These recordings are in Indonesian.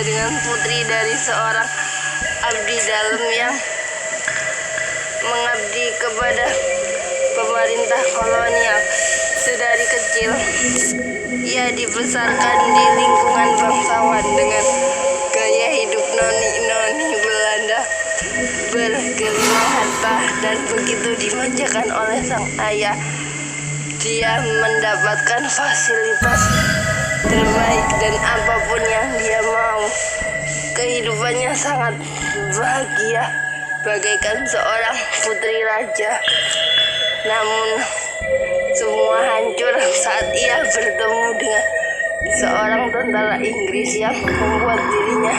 dengan putri dari seorang abdi dalam yang mengabdi kepada pemerintah kolonial. Sedari kecil, ia dibesarkan di lingkungan bangsawan dengan gaya hidup noni-noni Belanda bergelimang harta, dan begitu dimanjakan oleh sang ayah, dia mendapatkan fasilitas terbaik dan apapun yang dia mau. Kehidupannya sangat bahagia bagaikan seorang putri raja. Namun semua hancur saat ia bertemu dengan seorang tentara Inggris yang membuat dirinya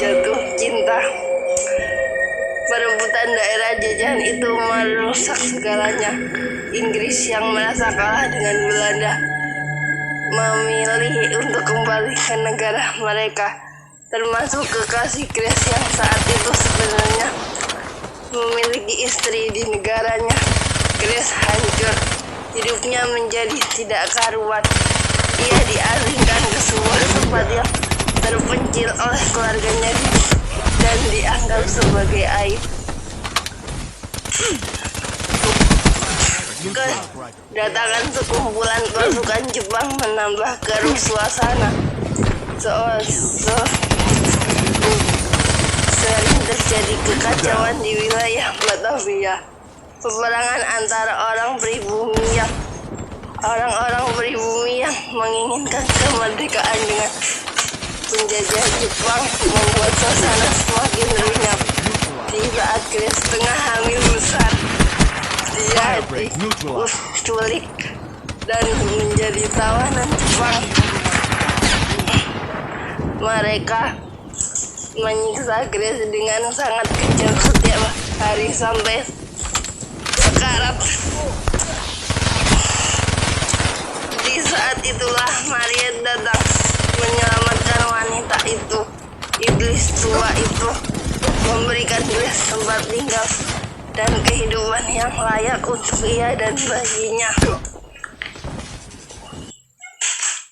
jatuh cinta. Perebutan daerah jajahan itu merusak segalanya. Inggris yang merasa kalah dengan Belanda memilih untuk kembali ke negara mereka, termasuk kekasih Grace yang saat itu sebenarnya memiliki istri di negaranya. Grace hancur, hidupnya menjadi tidak karuan. Ia dialihkan ke sebuah tempat yang terpencil oleh keluarganya dan dianggap sebagai aib. Kedatangan sekumpulan pasukan Jepang menambah keruh suasana. Sering terjadi kekacauan di wilayah Batavia. Peperangan antara orang-orang pribumi yang menginginkan kemerdekaan dengan penjajah Jepang membuat suasana semakin runyam. Di saat Grace tengah hamil besar, dia diculik dan menjadi tawanan Jepang. Mereka menyiksa Grace dengan sangat kejam setiap hari sampai sekarat. Di saat itulah Mariet datang menyelamatkan wanita itu. Iblis tua itu memberikan Grace tempat tinggal dan kehidupan yang layak untuk ia dan bayinya.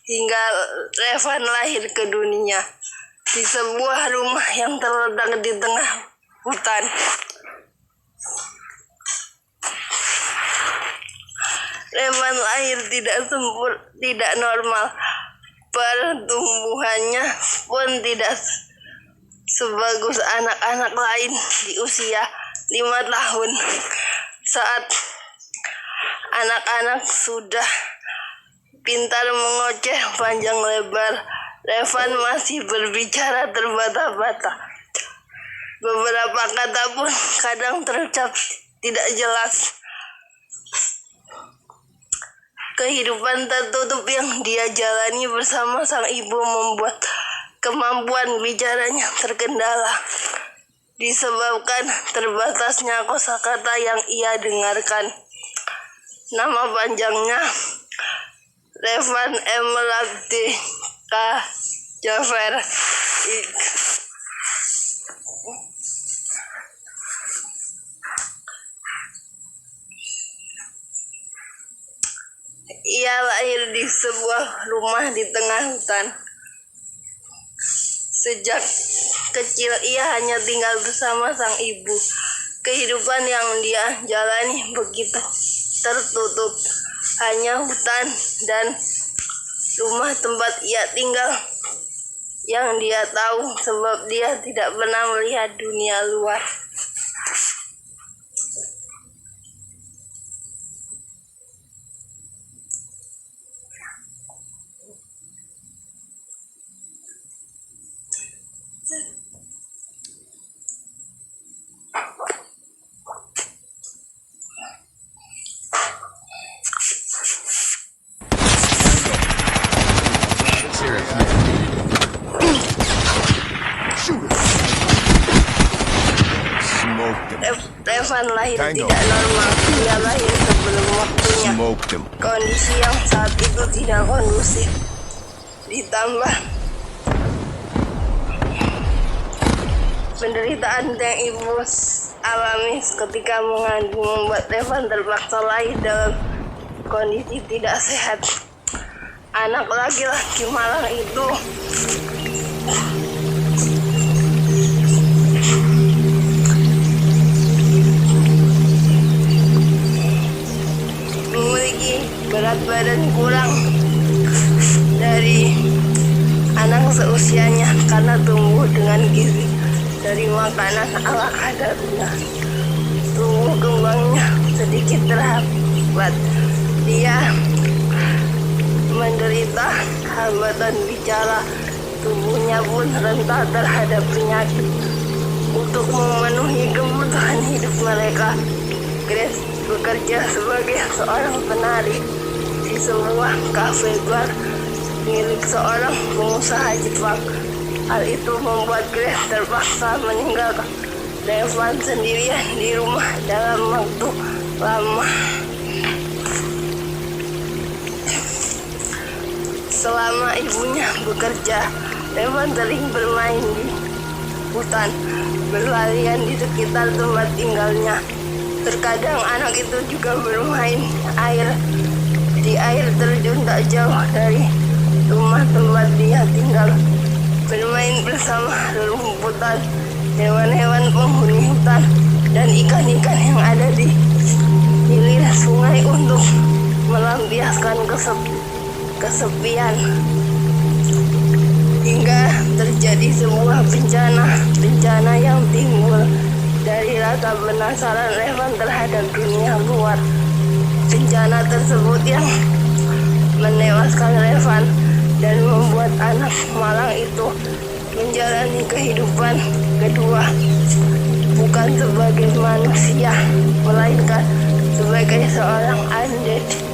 Hingga Revan lahir ke dunia di sebuah rumah yang terletak di tengah hutan. Revan lahir tidak normal. Pertumbuhannya pun tidak sebagus anak-anak lain di usia 5 tahun. Saat anak-anak sudah pintar mengoceh panjang lebar, Revan masih berbicara terbata-bata. Beberapa kata pun kadang terucap tidak jelas. Kehidupan tertutup yang dia jalani bersama sang ibu membuat kemampuan bicaranya terkendala, disebabkan terbatasnya kosakata yang ia dengarkan. Nama panjangnya Revan Emerald K. Jaffer. Ia lahir di sebuah rumah di tengah hutan. Sejak kecil ia hanya tinggal bersama sang ibu. Kehidupan yang dia jalani begitu tertutup. Hanya hutan dan rumah tempat ia tinggal yang dia tahu, sebab dia tidak pernah melihat dunia luar. Revan lahir tidak normal. Dia lahir sebelum waktunya. Kondisi yang saat itu tidak kondusif. Ditambah penderitaan yang ibu alami ketika mengandung membuat Revan terpaksa lahir dalam kondisi tidak sehat. Anak laki-laki malang itu karena tumbuh dengan gizi dari makanan ala kadarnya. Tumbuh kembangnya sedikit terhambat. Dia menderita hambatan bicara. Tubuhnya pun rentan terhadap penyakit. Untuk memenuhi kebutuhan hidup mereka, Grace bekerja sebagai seorang penari di sebuah kafe bar milik seorang pengusaha Jepang. Hal itu membuat Grace terpaksa meninggalkan Revan sendirian di rumah dalam waktu lama. Selama ibunya bekerja, Revan sering bermain di hutan, berlarian di sekitar tempat tinggalnya. Terkadang anak itu juga bermain di air terjun tak jauh dari rumah tempat dia tinggal, bermain bersama rumputan, hewan-hewan penghuni hutan, dan ikan-ikan yang ada di hilir sungai untuk melampiaskan kesepian. Hingga terjadi sebuah bencana yang timbul dari rasa penasaran Revan terhadap dunia luar. Bencana tersebut yang menewaskan Revan dan membuat anak malang itu menjalani kehidupan kedua, bukan sebagai manusia, melainkan sebagai seorang undead.